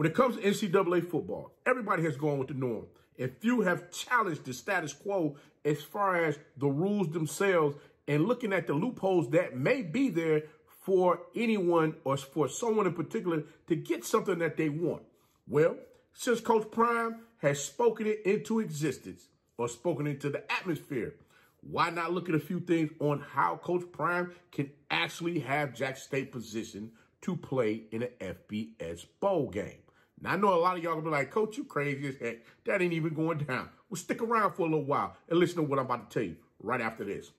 When it comes to NCAA football, everybody has gone with the norm, and few have challenged the status quo as far as the rules themselves and looking at the loopholes that may be there for anyone or for someone in particular to get something that they want. Well, since Coach Prime has spoken it into existence or spoken into the atmosphere, why not look at a few things on how Coach Prime can actually have Jackson State positioned to play in an FBS bowl game? Now, I know a lot of y'all gonna be like, Coach, you crazy as heck. That ain't even going down. Well, stick around for a little while and listen to what I'm about to tell you right after this.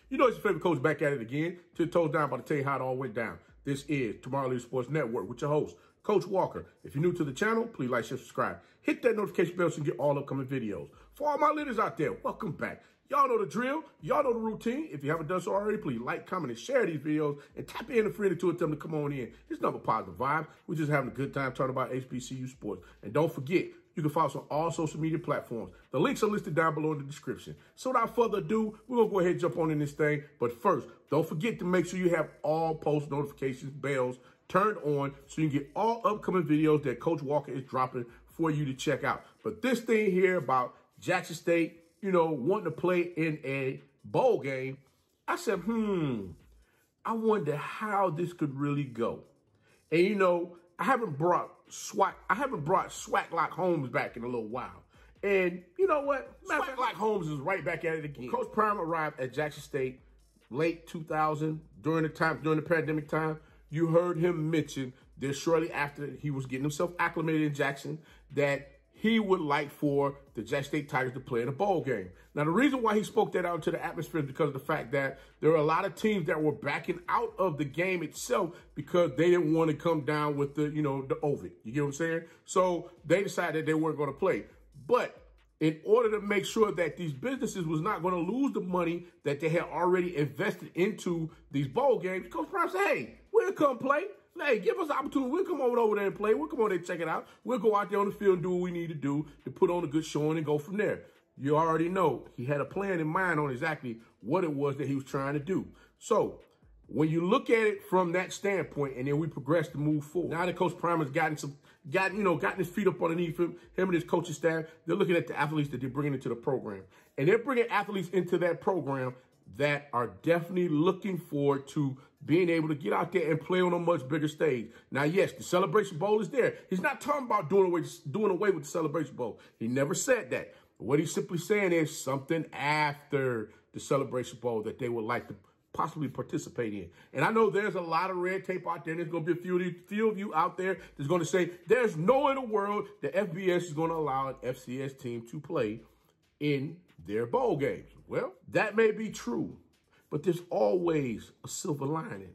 You know, it's your favorite coach back at it again. To the toes down, about to tell you how it all went down. This is Tomorrow Leader Sports Network with your host, Coach Walker. If you're new to the channel, please like, share, subscribe. Hit that notification bell so you get all upcoming videos. For all my leaders out there, welcome back. Y'all know the drill. Y'all know the routine. If you haven't done so already, please like, comment, and share these videos. And tap in a friend or two and tell them to come on in. It's nothing but positive vibes. We're just having a good time talking about HBCU sports. And don't forget, you can follow us on all social media platforms. The links are listed down below in the description. So without further ado, we're going to go ahead and jump on in this thing. But first, don't forget to make sure you have all post notifications, bells turned on so you can get all upcoming videos that Coach Walker is dropping for you to check out. But this thing here about Jackson State, you know, wanting to play in a bowl game, I said, I wonder how this could really go. And, you know, I haven't brought Swaglock Holmes back in a little while. And you know what? Swaglock Holmes is right back at it again. Coach Prime arrived at Jackson State late 2000, during the pandemic time. You heard him mention that shortly after he was getting himself acclimated in Jackson that he would like for the Jackson State Tigers to play in a bowl game. Now, the reason why he spoke that out into the atmosphere is because of the fact that there are a lot of teams that were backing out of the game itself because they didn't want to come down with the, the ovid. You get what I'm saying? So they decided they weren't going to play. But in order to make sure that these businesses was not going to lose the money that they had already invested into these bowl games, Coach Prime said, hey, we'll come play. Hey, give us an opportunity. We'll come over there and play. We'll come over there and check it out. We'll go out there on the field and do what we need to do to put on a good showing and go from there. You already know he had a plan in mind on exactly what it was that he was trying to do. So when you look at it from that standpoint, and then we progress to move forward. Now that Coach Prime has gotten his feet up underneath him and his coaching staff, they're looking at the athletes that they're bringing into the program. And they're bringing athletes into that program that are definitely looking forward to being able to get out there and play on a much bigger stage. Now, yes, the Celebration Bowl is there. He's not talking about doing away with the Celebration Bowl. He never said that. What he's simply saying is something after the Celebration Bowl that they would like to possibly participate in. And I know there's a lot of red tape out there. There's going to be a few of you out there that's going to say there's no in the world that FBS is going to allow an FCS team to play in their bowl games. Well, that may be true, but there's always a silver lining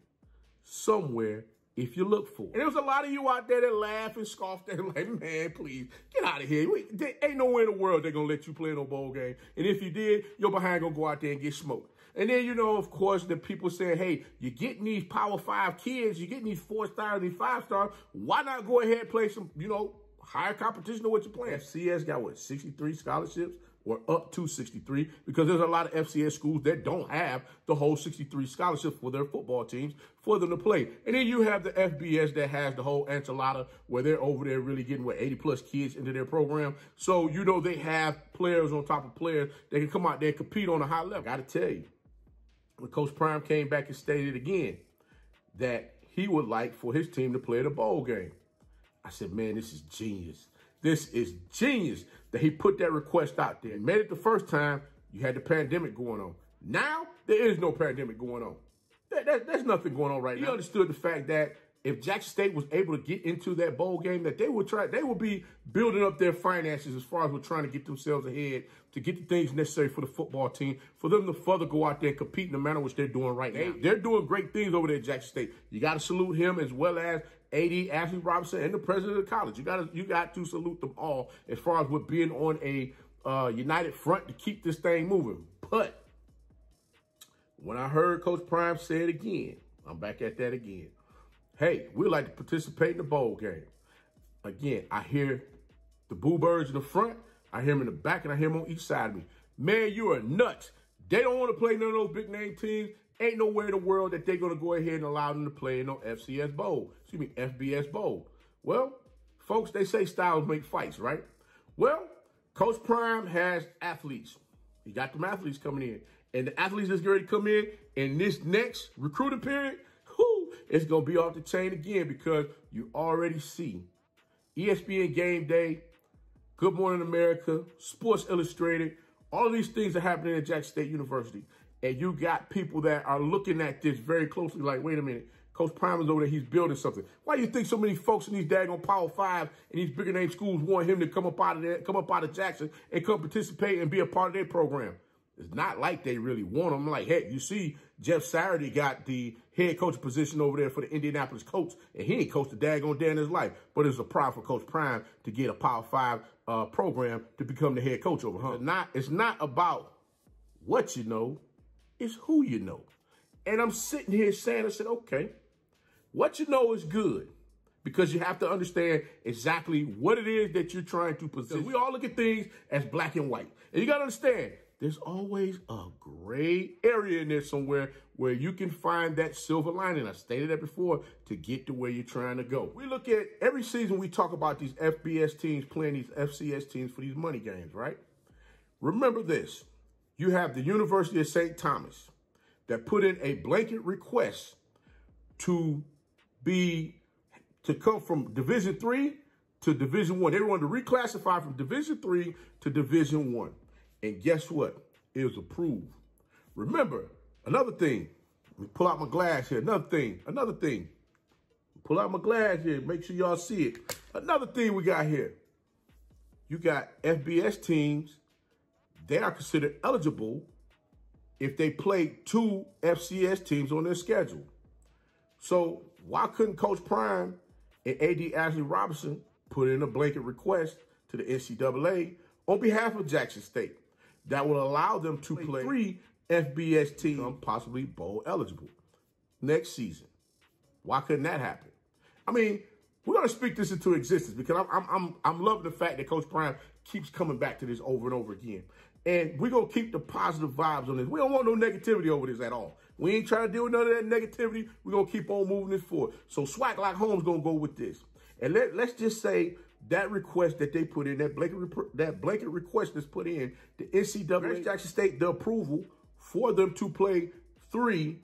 somewhere if you look for it. And there was a lot of you out there that laugh and scoff at like, man, please, get out of here. There ain't nowhere in the world they're going to let you play no bowl game. And if you did, your behind going to go out there and get smoked. And then, of course, the people saying, hey, you're getting these Power 5 kids, you're getting these 4-star, these 5-star. Why not go ahead and play some, higher competition than what you're playing? FCS got, 63 scholarships? Or up to 63, because there's a lot of FCS schools that don't have the whole 63 scholarships for their football teams for them to play. And then you have the FBS that has the whole enchilada where they're over there really getting 80+ kids into their program. So, they have players on top of players that can come out there and compete on a high level. Got to tell you, when Coach Prime came back and stated again that he would like for his team to play the bowl game, I said, man, this is genius. This is genius that he put that request out there. He made it the first time. You had the pandemic going on. Now, there is no pandemic going on. There's nothing going on right now. He understood the fact that if Jackson State was able to get into that bowl game, that they would be building up their finances as far as we're trying to get themselves ahead, to get the things necessary for the football team, for them to further go out there and compete in the manner which they're doing right now. They're doing great things over there at Jackson State. You got to salute him as well as AD Ashley Robinson and the president of the college. You got to salute them all as far as with being on a united front to keep this thing moving. But when I heard Coach Prime say it again, I'm back at that again. Hey, we'd like to participate in the bowl game. Again, I hear the Boo Birds in the front, I hear them in the back, and I hear them on each side of me. Man, you are nuts. They don't want to play none of those big name teams. Ain't nowhere in the world that they're going to go ahead and allow them to play in no FBS Bowl. Well, folks, they say styles make fights, right? Well, Coach Prime has athletes. He got them athletes coming in. And the athletes that's going to come in this next recruiting period, it's going to be off the chain again, because you already see ESPN Game Day, Good Morning America, Sports Illustrated, all of these things are happening at Jackson State University. And you got people that are looking at this very closely like, wait a minute, Coach Prime is over there, he's building something. Why do you think so many folks in these daggone Power 5 and these bigger name schools want him to come up out of Jackson and come participate and be a part of their program? It's not like they really want him. Like, heck, you see Jeff Saturday got the head coach position over there for the Indianapolis Colts, and he ain't coached a daggone day in his life. But it's a pride for Coach Prime to get a Power 5 program to become the head coach over. It's not about what you know, it's who you know. And I'm sitting here saying, I said, okay, what you know is good, because you have to understand exactly what it is that you're trying to position. We all look at things as black and white. And you got to understand, there's always a gray area in there somewhere where you can find that silver lining. I stated that before, to get to where you're trying to go. We look at every season, we talk about these FBS teams playing these FCS teams for these money games, right? Remember this. You have the University of St. Thomas that put in a blanket request to come from Division III to Division I. They wanted to reclassify from Division III to Division I. And guess what? It was approved. Remember, another thing. Let me pull out my glass here. Another thing. Pull out my glass here. Make sure y'all see it. Another thing we got here. You got FBS teams. They are considered eligible if they play 2 FCS teams on their schedule. So why couldn't Coach Prime and AD Ashley Robinson put in a blanket request to the NCAA on behalf of Jackson State that will allow them to play 3 FBS teams, possibly bowl eligible next season? Why couldn't that happen? I mean, we're going to speak this into existence, because I'm loving the fact that Coach Prime keeps coming back to this over and over again. And we're going to keep the positive vibes on this. We don't want no negativity over this at all. We ain't trying to deal with none of that negativity. We're going to keep on moving this forward. So Swag Like Home's going to go with this. And let's just say that request that they put in, that blanket request that's put in, the NCAA, Jackson State, the approval for them to play 3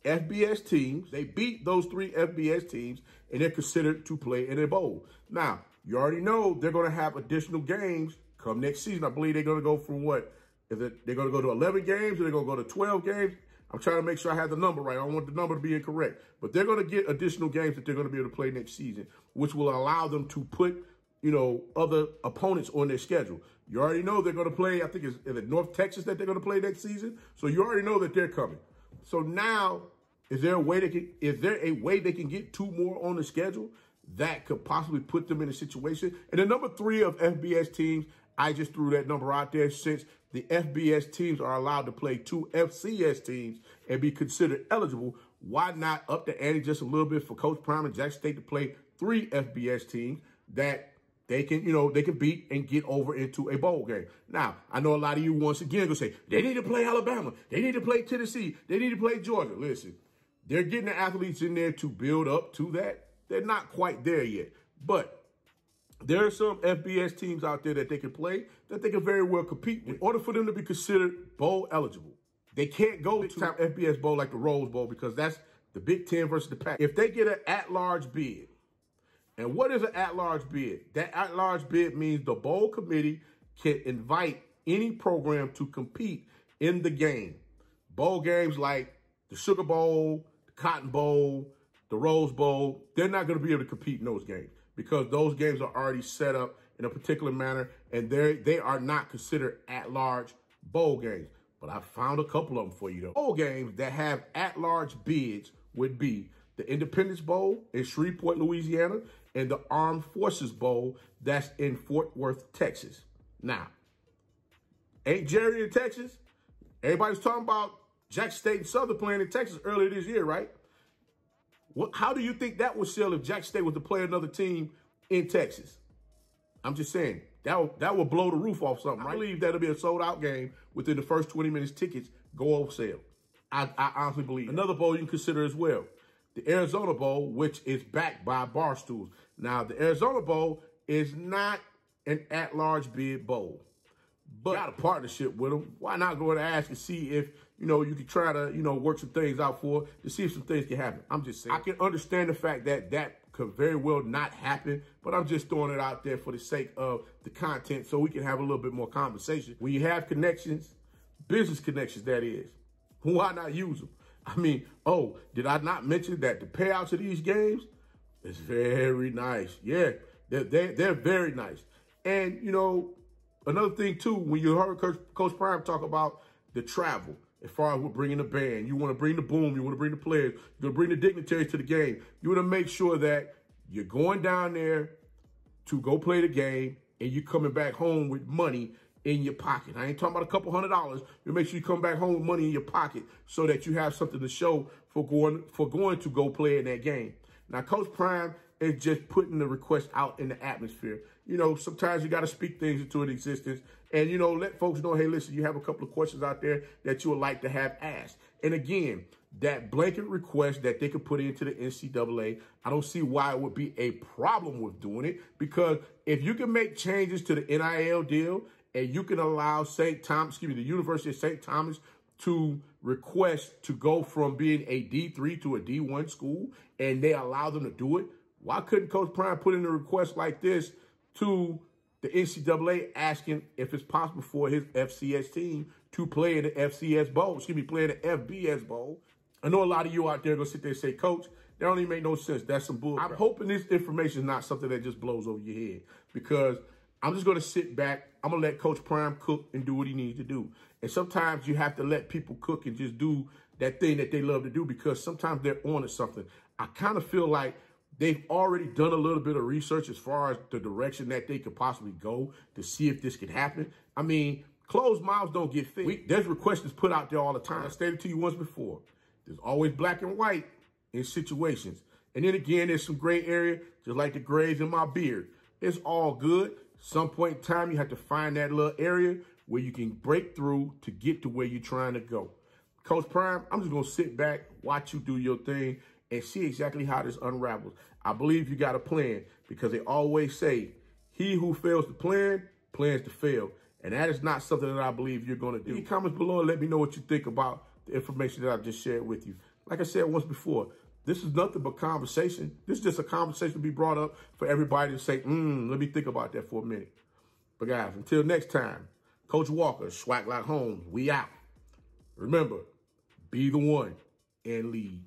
FBS teams. They beat those 3 FBS teams, and they're considered to play in a bowl. Now, you already know they're going to have additional games come next season. I believe they're going to go from what? They're going to go to 11 games, or they're going to go to 12 games? I'm trying to make sure I have the number right. I don't want the number to be incorrect. But they're going to get additional games that they're going to be able to play next season, which will allow them to put, other opponents on their schedule. You already know they're going to play, I think it's in North Texas that they're going to play next season. So you already know that they're coming. So now, is there a way they can get 2 more on the schedule that could possibly put them in a situation? And the number 3 of FBS teams, I just threw that number out there, since the FBS teams are allowed to play 2 FCS teams and be considered eligible. Why not up the ante just a little bit for Coach Prime and Jackson State to play 3 FBS teams that they can, they can beat and get over into a bowl game? Now, I know a lot of you once again gonna say, they need to play Alabama, they need to play Tennessee, they need to play Georgia. Listen, they're getting the athletes in there to build up to that. They're not quite there yet, but there are some FBS teams out there that they can play, that they can very well compete with. In order for them to be considered bowl eligible, they can't go to FBS bowl like the Rose Bowl, because that's the Big Ten versus the Pac. If they get an at-large bid, and what is an at-large bid? That at-large bid means the bowl committee can invite any program to compete in the game. Bowl games like the Sugar Bowl, the Cotton Bowl, the Rose Bowl, they're not going to be able to compete in those games, because those games are already set up in a particular manner, and they are not considered at-large bowl games. But I found a couple of them for you, though. Bowl games that have at-large bids would be the Independence Bowl in Shreveport, Louisiana, and the Armed Forces Bowl that's in Fort Worth, Texas. Now, ain't Jerry in Texas? Everybody's talking about Jackson State and Southern playing in Texas earlier this year, right? How do you think that would sell if Jackson State was to play another team in Texas? I'm just saying, that will blow the roof off something. Right? I believe that'll be a sold-out game within the first 20 minutes. Tickets go on sale. I honestly believe. Another bowl you can consider as well, the Arizona Bowl, which is backed by Barstools. Now, the Arizona Bowl is not an at-large bid bowl, but got a partnership with them. Why not go and ask and see if, you can try to, work some things out for it, to see if some things can happen. I'm just saying. I can understand the fact that that could very well not happen, but I'm just throwing it out there for the sake of the content so we can have a little bit more conversation. When you have connections, business connections, that is, why not use them? I mean, oh, did I not mention that the payouts of these games is very nice? Yeah, they're very nice. And, another thing, too, when you heard Coach Prime talk about the travel, as far as we're bringing the band, you want to bring the boom, you want to bring the players, you're going to bring the dignitaries to the game. You want to make sure that you're going down there to go play the game and you're coming back home with money in your pocket. I ain't talking about a couple $100s. You make sure you come back home with money in your pocket so that you have something to show for going to go play in that game. Now, Coach Prime is just putting the request out in the atmosphere. Sometimes you got to speak things into an existence and, let folks know, hey, listen, you have a couple of questions out there that you would like to have asked. And again, that blanket request that they could put into the NCAA, I don't see why it would be a problem with doing it, because if you can make changes to the NIL deal and you can allow the University of St. Thomas to request to go from being a D3 to a D1 school, and they allow them to do it, why couldn't Coach Prime put in a request like this to the NCAA asking if it's possible for his FCS team to play in the FCS Bowl, play in the FBS Bowl? I know a lot of you out there going to sit there and say, Coach, that don't even make no sense. That's some bull. I'm hoping this information is not something that just blows over your head, because I'm just going to sit back. I'm going to let Coach Prime cook and do what he needs to do. And sometimes you have to let people cook and just do that thing that they love to do, because sometimes they're on to something. I kind of feel like they've already done a little bit of research as far as the direction that they could possibly go to see if this could happen. I mean, closed mouths don't get fed. There's requests put out there all the time. I stated to you once before, there's always black and white in situations. And then again, there's some gray area, just like the grays in my beard. It's all good. Some point in time, you have to find that little area where you can break through to get to where you're trying to go. Coach Prime, I'm just going to sit back, watch you do your thing, and see exactly how this unravels. I believe you got a plan, because they always say, he who fails to plan, plans to fail. And that is not something that I believe you're going to do. Leave comments below and let me know what you think about the information that I just shared with you. Like I said once before, this is nothing but conversation. This is just a conversation to be brought up for everybody to say, let me think about that for a minute. But guys, until next time, Coach Walker, Swag Like Holmes, we out. Remember, be the one and lead.